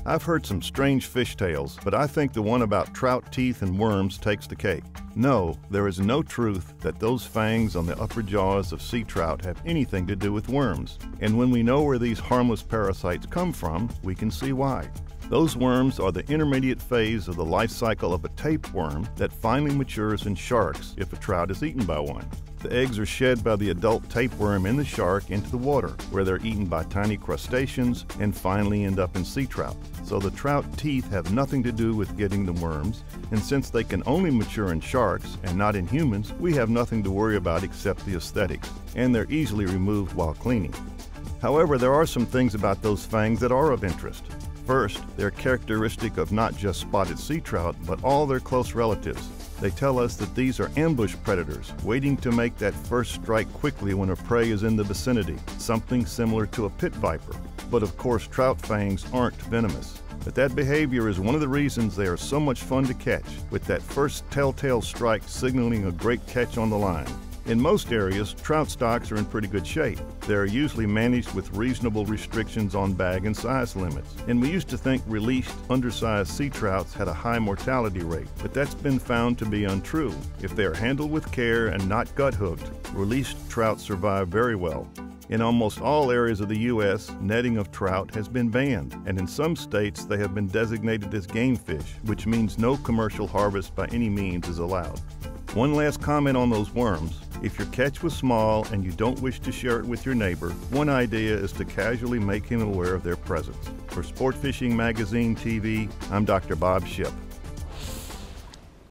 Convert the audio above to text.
I've heard some strange fish tales, but I think the one about trout teeth and worms takes the cake. No, there is no truth that those fangs on the upper jaws of sea trout have anything to do with worms. And when we know where these harmless parasites come from, we can see why. Those worms are the intermediate phase of the life cycle of a tapeworm that finally matures in sharks if a trout is eaten by one. The eggs are shed by the adult tapeworm in the shark into the water, where they're eaten by tiny crustaceans and finally end up in sea trout. So the trout teeth have nothing to do with getting the worms, and since they can only mature in sharks and not in humans, we have nothing to worry about except the aesthetics, and they're easily removed while cleaning. However, there are some things about those fangs that are of interest. First, they're characteristic of not just spotted sea trout, but all their close relatives. They tell us that these are ambush predators, waiting to make that first strike quickly when a prey is in the vicinity, something similar to a pit viper. But of course, trout fangs aren't venomous. But that behavior is one of the reasons they are so much fun to catch, with that first telltale strike signaling a great catch on the line. In most areas, trout stocks are in pretty good shape. They are usually managed with reasonable restrictions on bag and size limits. And we used to think released, undersized sea trouts had a high mortality rate, but that's been found to be untrue. If they are handled with care and not gut hooked, released trout survive very well. In almost all areas of the U.S., netting of trout has been banned, and in some states they have been designated as game fish, which means no commercial harvest by any means is allowed. One last comment on those worms. If your catch was small and you don't wish to share it with your neighbor, one idea is to casually make him aware of their presence. For Sport Fishing Magazine TV, I'm Dr. Bob Shipp.